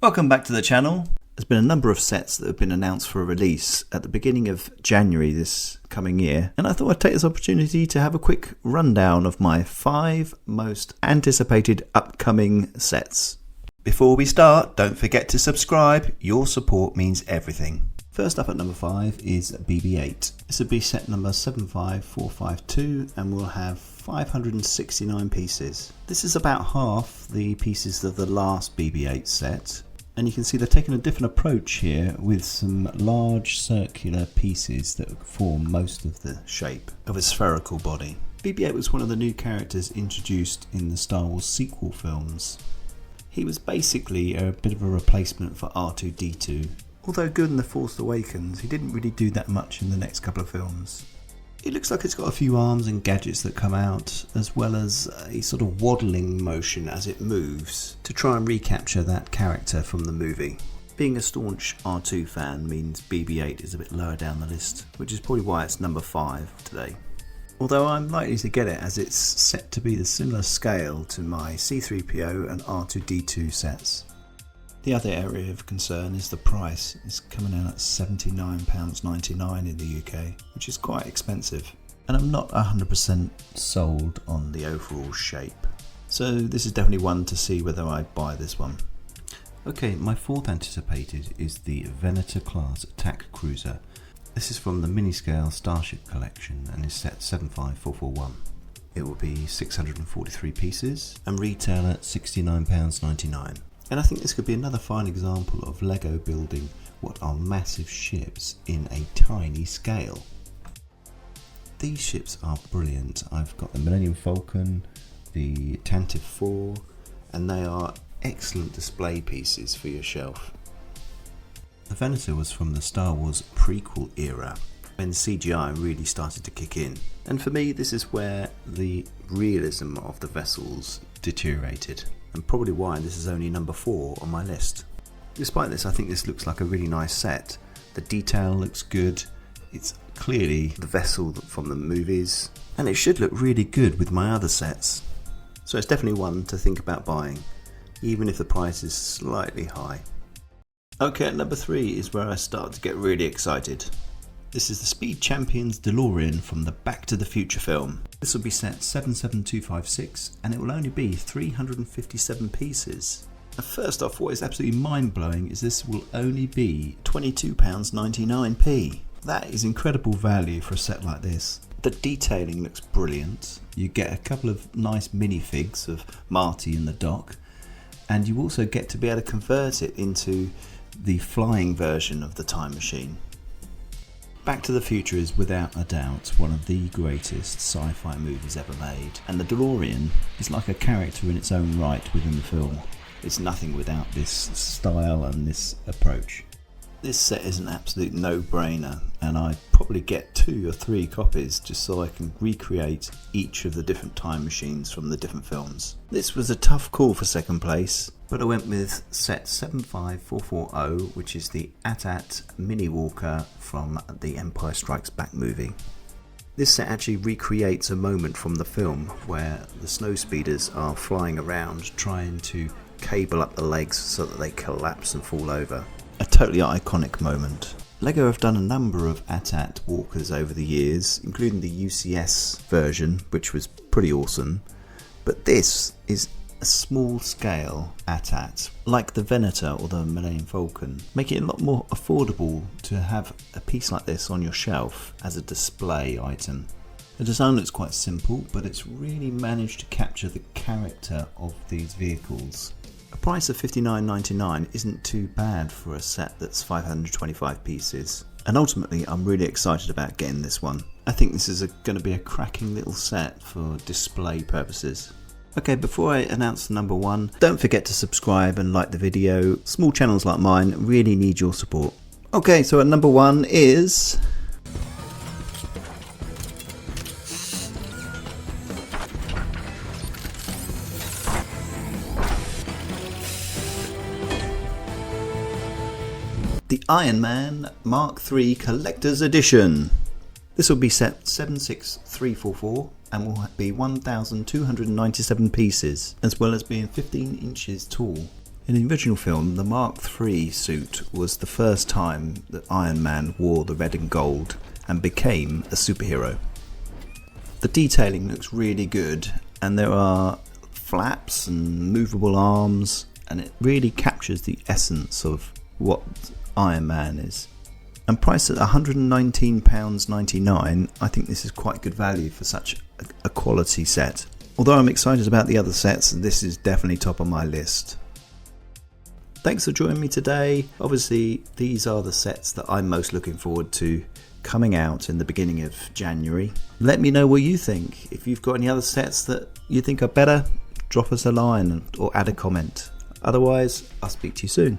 Welcome back to the channel. There's been a number of sets that have been announced for release at the beginning of January this coming year, and I thought I'd take this opportunity to have a quick rundown of my 5 most anticipated upcoming sets. Before we start, don't forget to subscribe. Your support means everything. First up at number 5 is BB-8. This will be set number 75452 and will have 569 pieces. This is about half the pieces of the last BB-8 set. And you can see they're taking a different approach here with some large circular pieces that form most of the shape of a spherical body. BB-8 was one of the new characters introduced in the Star Wars sequel films. He was basically a bit of a replacement for R2-D2. Although good in The Force Awakens, he didn't really do that much in the next couple of films. It looks like it's got a few arms and gadgets that come out, as well as a sort of waddling motion as it moves to try and recapture that character from the movie. Being a staunch R2 fan means BB-8 is a bit lower down the list, which is probably why it's number 5 today. Although I'm likely to get it as it's set to be the similar scale to my C-3PO and R2-D2 sets. The other area of concern is the price. It's coming in at £79.99 in the UK, which is quite expensive. And I'm not 100% sold on the overall shape. So this is definitely one to see whether I buy this one. Okay, my 4th anticipated is the Venator class attack cruiser. This is from the mini-scale Starship collection and is set 75441. It will be 643 pieces and retail at £69.99. And I think this could be another fine example of LEGO building what are massive ships in a tiny scale. These ships are brilliant. I've got the Millennium Falcon, the Tantive 4, and they are excellent display pieces for your shelf. The Venator was from the Star Wars prequel era, when CGI really started to kick in. And for me, this is where the realism of the vessels deteriorated, and probably why this is only number 4 on my list. Despite this, I think this looks like a really nice set. The detail looks good, it's clearly the vessel from the movies, and it should look really good with my other sets. So it's definitely one to think about buying, even if the price is slightly high. Okay, at number 3 is where I start to get really excited. This is the Speed Champions DeLorean from the Back to the Future film. This will be set 77256 and it will only be 357 pieces. Now first off, what is absolutely mind-blowing is this will only be £22.99p. That is incredible value for a set like this. The detailing looks brilliant. You get a couple of nice minifigs of Marty in the dock, and you also get to be able to convert it into the flying version of the time machine. Back to the Future is without a doubt one of the greatest sci-fi movies ever made, and the DeLorean is like a character in its own right within the film. It's nothing without this style and this approach. This set is an absolute no-brainer, and I'd probably get 2 or 3 copies just so I can recreate each of the different time machines from the different films. This was a tough call for second place, but I went with set 75440, which is the AT-AT Mini Walker from the Empire Strikes Back movie. This set actually recreates a moment from the film where the snow speeders are flying around trying to cable up the legs so that they collapse and fall over. A totally iconic moment. LEGO have done a number of AT-AT walkers over the years, including the UCS version, which was pretty awesome, but this is a small scale AT-AT, like the Venator or the Millennium Falcon, making it a lot more affordable to have a piece like this on your shelf as a display item. The design looks quite simple, but it's really managed to capture the character of these vehicles. A price of £59.99 isn't too bad for a set that's 525 pieces, and ultimately I'm really excited about getting this one. I think this is going to be a cracking little set for display purposes. Okay, before I announce the number 1, don't forget to subscribe and like the video. Small channels like mine really need your support. Okay, so at number 1 is the Ironman Mark III Collector's Edition. This will be set 76344 and will be 1,297 pieces, as well as being 15 inches tall. In the original film, the Mark III suit was the first time that Ironman wore the red and gold and became a superhero. The detailing looks really good, and there are flaps and movable arms, and it really captures the essence of what Iron Man is. And priced at £119.99, I think this is quite good value for such a quality set. Although I'm excited about the other sets, this is definitely top on my list. Thanks for joining me today. Obviously, these are the sets that I'm most looking forward to coming out in the beginning of January. Let me know what you think. If you've got any other sets that you think are better, drop us a line or add a comment. Otherwise, I'll speak to you soon.